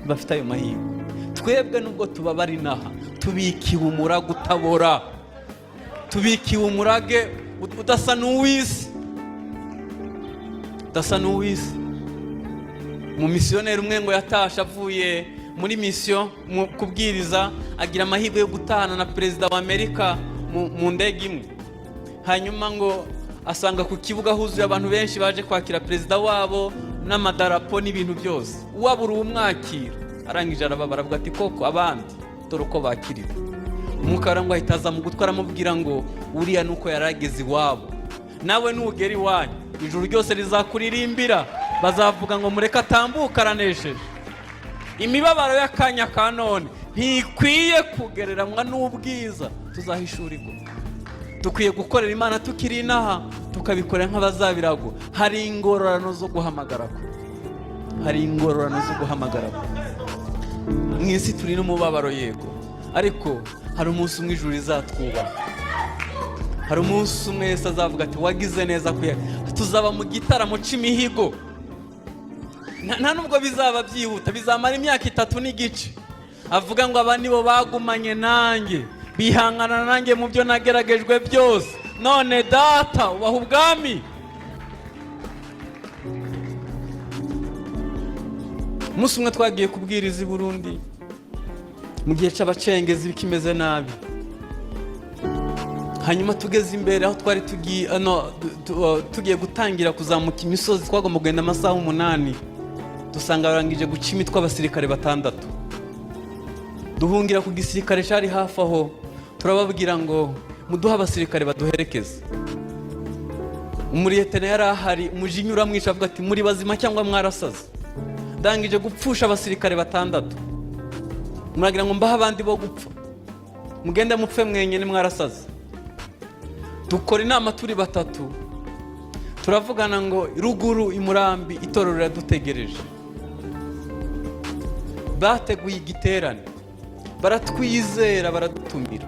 bafite ayo mahirwe. Twebwe nubwo tuba bari naha, tubikiwe umurage utabora, tubikiwe umurage udasa n'uw'isi, udasa n'uw'isi. Mu misiyoneri umwe ngo yatasha avuye muri misiyo mu kubwiriza, agira amahirwe yo gutahana na perezida wa Amerika mu ndege imwe. Hanyuma ngo asanga ku kibuga huzuye abantu benshi baje kwakira perezida wabo n'amadarapo n'ibintu byose. Uwabura umwakira arangije arababara, avuga ati koko abandi dore uko bakirira. Umukara ngo ahita aza mu gutwara amubwira ngo uriya nuko yarageze iwabo, nawe nugera iwanyu ijuru ryose rizakuririmbira, bazavuga ngo mureke atambuka aranesheje. Imibabaro y'akanya ka none ntikwiye kugereranywa n'ubwiza tuzahishurirwa. Dukwiye gukorera Imana tukiri inaha, tukabikorera nk'abazabirago. Hari ingororano zo guhamagara ko, hari ingororano zo guhamagara ko. Mu isi turi n'umubabaro yego, ariko hari umunsi umwe ijuru rizatwubaha. Hari umunsi umwe Yesu azavuga ati wagize neza kuya. Tuzaba mu gitaramo c'imihigo, nta nubwo bizaba byihuta, bizamara imyaka 3 n'igice. Avuga ngo aba nibo bagumanye nanjye, bihangana nanjye mu byo nageragejwe byose, none data ubaha ubwami. Umunsi umwe twagiye kubwiriza i Burundi mu gihe c'abacengezi bikimeze nabi. Hanyuma tugeze imbere aho twari tugiye gutangira kuzamuka imisozi, twagomba kugenda amasaha 8. Dusanga barangije guca imitwe abasirikare 6. Duhungira ku gisirikare cyari hafi aho, turababwira ngo muduha abasirikare baduherekeze. Umuriyetene yari ahari, umujinya uramwisha avuga ati muri bazima cyangwa mwarasaze? Ndangije gupfusha abasirikare 6. Muragira ngo mbaha abandi bo gupfa, mugende mupfe mwenyene mwarasaze? Dukora inama turi 3, turavugana ngo ruguru imurambi itorero riradutegereje. Bateguye igiterane, baratwizera, baradutumira.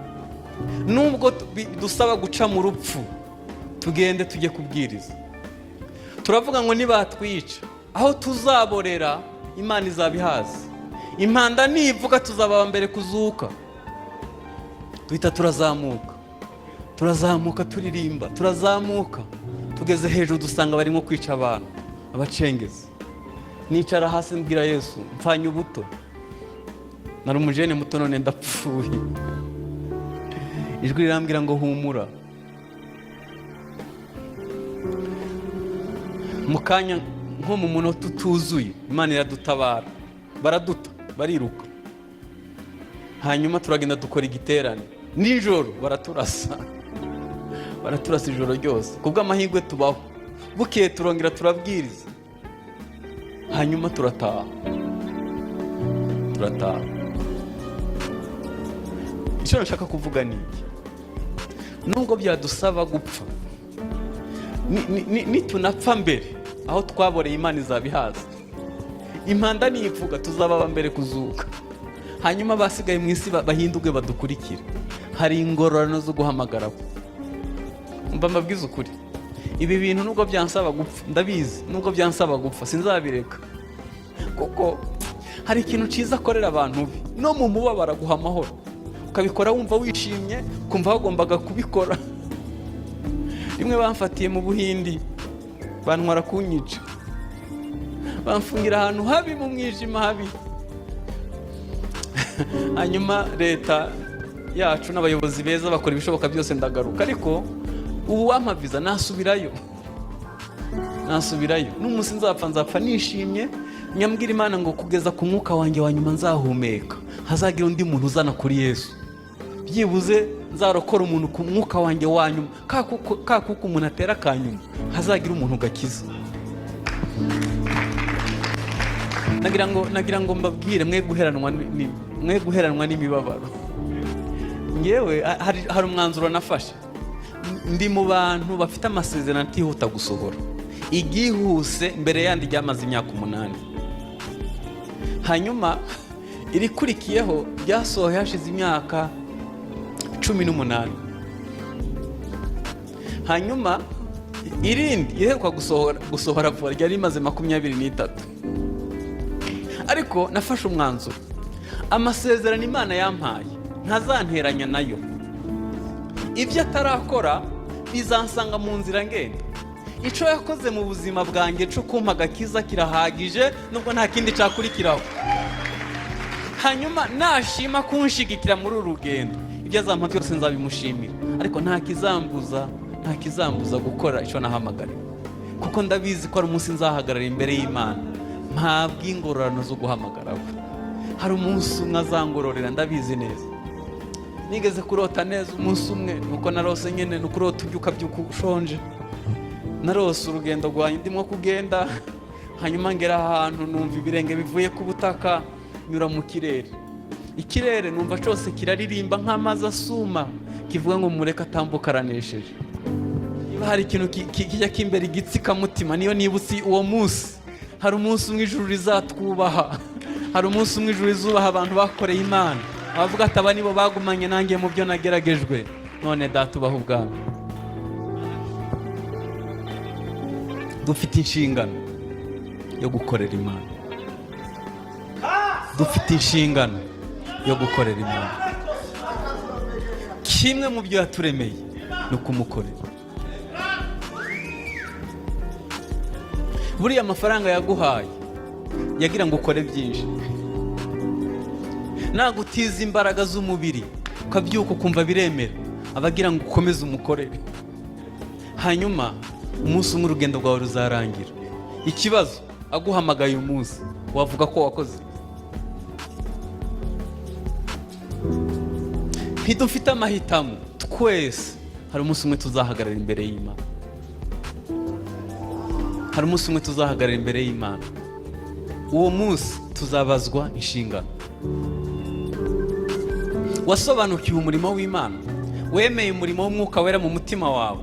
Nubwo dusaba guca mu rupfu, tugende tujye kubwiriza. Turavuga ngo nibatwica, aho tuzaborera Imana izabihaza. Impanda nivuga tuzaba mbere kuzuka. Duhita turazamuka turirimba, turazamuka. Tugeze hejuru dusanga barimo kwica abantu, abacengezi. Nicara hasi mbwira Yesu, mfanye ubuto, nari umujene muto none ndapfuye. Ijwi rirambwira ngo humura. Mukanya nko mu munota tutuzuye Imana iradutabara, baraduta bariruka. Hanyuma turagenda dukora igiterane. nijoro baraturasa ijoro ryose. Kubw'amahirwe tubaho, bukeye turongera turabwiriza, hanyuma turataha. Icyo nashaka kuvuga ni iki: nubwo byadusaba gupfa, nitunapfa mbere, aho twaboreye Imana izabihaza. Impanda nivuga tuzaba mbere kuzuka, hanyuma basigaye mu isi bahinduke badukurikire. Hari ingororano zo guhamagara. Mba mbabwiza ukuri, ibi bintu nubwo byansaba gupfa, ndabizi, nubwo byansaba gupfa sinzabireka, kuko hari ikintu cyiza akorera abantu be. No mu mubabaro guha amahoro, ukabikora wumva wishimye, kumva wagombaga kubikora. Rimwe bamfatiye mu Buhindi, bantwara kunyica, bamfungira ahantu habi mu mwijima habi. Hanyuma leta yacu n'abayobozi beza bakora ibishoboka byose ndagaruka, ariko ubu wampaviza nasubirayo. N'umunsi nzapfa nishimye, nyambwira Imana ngo kugeza ku mwuka wanjye wa nyuma nzahumeka hazagira undi muntu uzana kuri Yesu. Byibuze nzarokora umuntu ku mwuka wanjye wa nyuma, kuko umuntu atera akanyuma hazagira umuntu ugakiza. Nagira ngo mbabwire, mwe guheranwa n'imibabaro. Ngewe hari umwanzuro nafashe. Ndi mu bantu bafite amasezerano atihuta gusohora. Igihuse mbere yandi ryamaze imyaka 8. Hanyuma irikurikiyeho ryasohoye hashize imyaka 18. Hanyuma irindi iheruka gusohora vuba ryari rimaze 23. Ariko nafashe umwanzuro, amasezerano Imana yampaye ntazanteranya nayo. Ibyo atarakora bizansanga mu nzira ngenda. Icyo yakoze mu buzima bwanjye cyo kumpa agakiza kirahagije, nubwo nta kindi cyakurikiraho. Hanyuma nashima kunshigikira muri uru rugendo, ibyo azampa byose nzabimushimira. Ariko nta kizambuza gukora icyo nahamagara, kuko ndabizi ko ari umunsi nzahagarara imbere y'Imana mpabwa ingororano zo guhamagara. Hari umunsi umwe azangororera, ndabizi neza. Nigeze kurota neza umunsi umwe, nuko narose nyene nukurota ubyuka ushonje. Narose urugendo rwanjye ndimo kugenda, hanyuma ngera ahantu numva ibirenge bivuye ku butaka, nyura mu kirere. Ikirere numva cyose kiraririmba nk'amazi asuma, kivuga ngo mureka atambuka aranesheje. Niba hari ikintu kijya kimbere igitsika mutima, niyo nibutse uwo munsi. Hari umunsi umwe ijuru rizatwubaha, hari umunsi umwe ijuru rizubaha abantu bakoreye Imana, abavuga ati aba nibo bagumanye nanjye mu byo nageragejwe, none data ubaha ubwami. Dufite inshingano yo gukorera Imana. Kimwe mu byo yaturemeye ni ukumukorera. Buriya amafaranga yaguhaye yagira ngo ukore byinshi. Nagutiza imbaraga z'umubiri ukabyuka ukumva biremera, abagira ngo ukomeze umukorere. Hanyuma umunsi umwe urugendo rwawe ruzarangira. Ikibazo aguhamagaye umunsi, wavuga ko wakoze. Ntidufite amahitamo, twese hari umunsi umwe tuzahagarara imbere y'Imana. Uwo munsi tuzabazwa inshingano. Wasobanukiwe umurimo w'Imana, wemeye umurimo w'Umwuka Wera mu mutima wawe,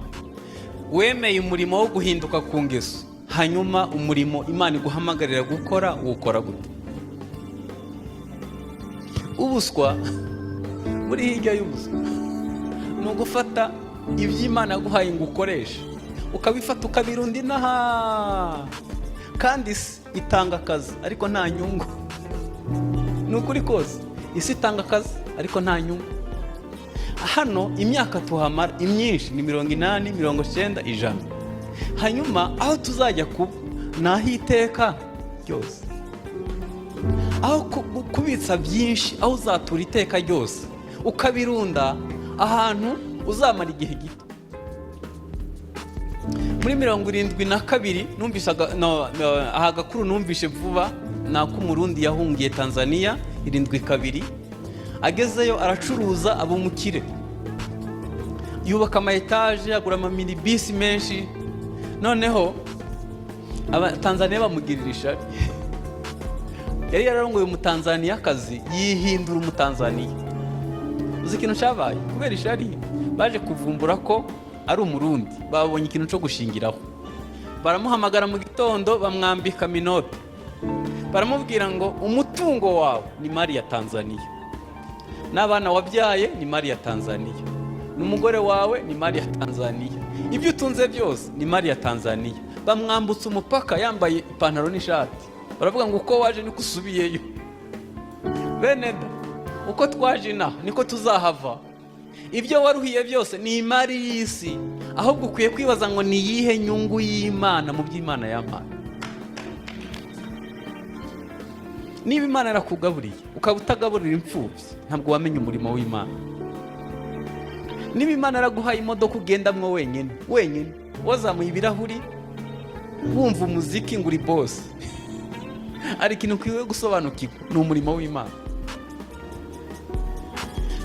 wemeye umurimo wo guhinduka ku ngeso, hanyuma umurimo Imana iguhamagarira gukora uwukora gute? Ubuswa buri hirya y'ubuswa ni ugufata iby'Imana yaguhaye ngo ukoreshe, ukabifata ukabirunda inaha. Kandi isi itanga akazi ariko nta nyungu. Ni ukuri kose, isi itanga akazi ariko nta nyungu. Hano imyaka tuhamara imyinshi ni 80, 90, 100. Hanyuma aho tuzajya kuba naho iteka ryose. Aho kubitsa byinshi, aho uzatura iteka ryose, ukabirunda ahantu uzamara igihe gito. Muri 72 numvise ahagakuru numvise vuba nako umurundi yahungiye Tanzania 72, agezeyo aracuruza abo mukire. yubaka ama etaje, agura ama minibisi menshi. Noneho Tanzania bamugirira ishari. Yari yararongoye umutanzaniyakazi yihindura umutanzaniya. Uzi ikintu cyabaye? Kubera ishari baje kuvumbura ko ari umurundi, babonye ikintu cyo gushingiraho. Baramuhamagara mu gitondo, bamwambika minote, baramubwira ngo umutungo wawe ni mali ya Tanzania, n'abana wabyaye ni mali ya Tanzania, n'umugore wawe ni mali ya Tanzania, ibyo utunze byose ni mali ya Tanzania. Bamwambutse umupaka yambaye ipantaro n'ishati, baravuga ngo uko waje niko usubiyeyo. Beneda, uko twaje niko tuzahava. Ibyo waruhiye byose ni imari y'isi, ahubwo ukwiye kwibaza ngo ni yihe nyungu y'Imana mu by'Imana yampaye. Niba Imana yarakugaburiye ukaba utagaburira imfubyi, ntabwo wamenye umurimo w'Imana. Niba Imana yaraguhaye imodoka ugendamwo wenyine wazamuye ibirahuri wumva umuziki ngo uri boss, ari ikintu ukwiye gusobanukirwa, ni umurimo w'Imana.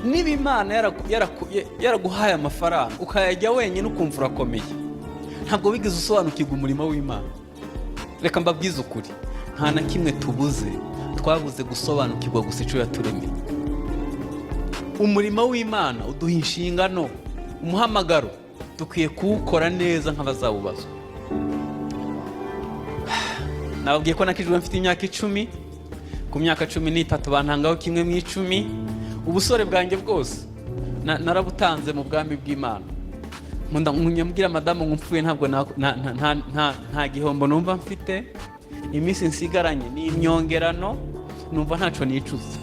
Niba Imana yaraguhaye amafaranga ukayajya wenyine ukumva urakomeye, ntabwo wigeze usobanukirwa umurimo w'Imana. Reka mbabwize ukuri, nta na kimwe twabuze gusobanukirwa gusa icyo yaturemeye. Umurimo w'Imana uduha inshingano, umuhamagaro, dukwiye kuwukora neza nk'abazawubazwa. Nababwiye ko nakijwe mfite imyaka 10, ku myaka 13 bantangaho kimwe mu 10. Ubusore bwanjye bwose narabutanze mu bwami bw'Imana. Nkunda madamu ngumfuye ntabwo nta gihombo numva mfite. Iminsi nsigaranye ni imyongerano, numva ntacyo nicuza.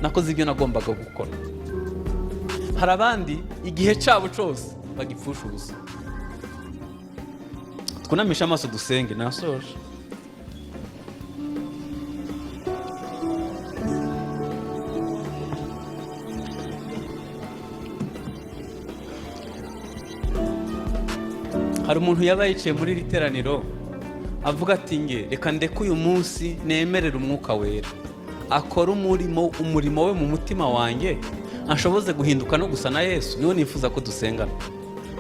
Nakoze ibyo nagombaga gukora. Hari abandi igihe cyabo cyose bagipfusha ubusa. Twunamisha amaso dusenge, nasoje. Hari umuntu yabaye yicaye muri iri teraniro avuga ati nge reka ndeke uyu munsi nemerera Umwuka Wera akora umurimo we mu mutima wanjye, anshoboze guhinduka no gusa na Yesu. Niyo nifuza ko dusengana.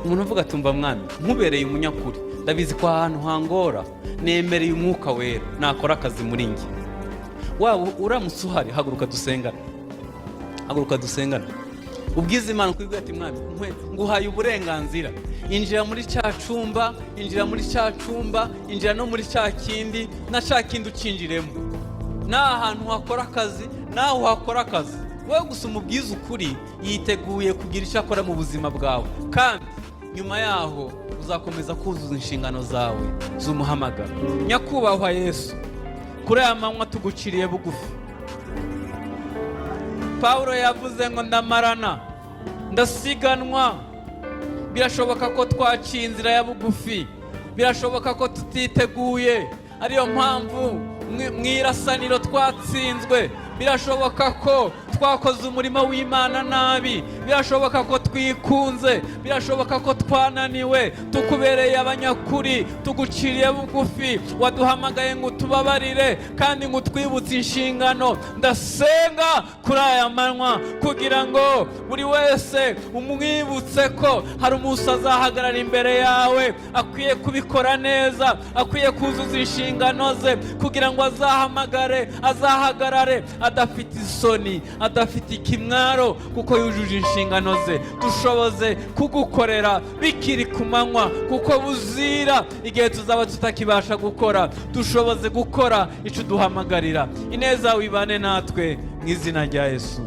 Umuntu avuga ati umva mwami, nkubereye umunyakuri, ndabizi ko ahantu hangora, nemereye Umwuka Wera nakora akazi muri nge. Waba uramutse uhari, haguruka dusengana. Ubwiza Imana kwibwira ati mwami, nguhaye uburenganzira, injira muri cya cyumba, injira no muri cya kindi, na cya kindi ukinjiremo. Nta hantu hakora akazi, nawe uhakora akazi. Wowe gusa umubwiza ukuri, yiteguye kugira icyo akora mu buzima bwawe, kandi nyuma yaho uzakomeza kuzuza inshingano zawe z'umuhamagaro. Nyakubahwa Yesu, kuri aya manywa tuguciriye bugufi. Paulo yavuze ngo ndamarana, ndasiganwa. Birashoboka ko twaciye inzira ya bugufi, birashoboka ko tutiteguye, ariyo mpamvu mwirasaniro twatsinzwe. Birashoboka ko twakoze umurimo w'Imana nabi, birashoboka ko twikunze, birashoboka ko twananiwe. Tukubereye abanyakuri, tuguciriye bugufi, waduhamagaye ngo tubabarire kandi ngo twibutse inshingano. Ndasenga kuri aya manywa kugira ngo buri wese umwibutse ko hari umunsi azahagarara imbere yawe, akwiye kubikora neza, akwiye kuzuza inshingano ze, kugira ngo azahagarare adafite isoni, adafite ikimwaro, kuko yujuje inshingano ze. Dushoboze kugukorera bikiri ku manywa, kuko buzira igihe tuzaba tutakibasha gukora. Dushoboze gukora icyo duhamagarira. Ineza wibane natwe mu izina rya Yesu.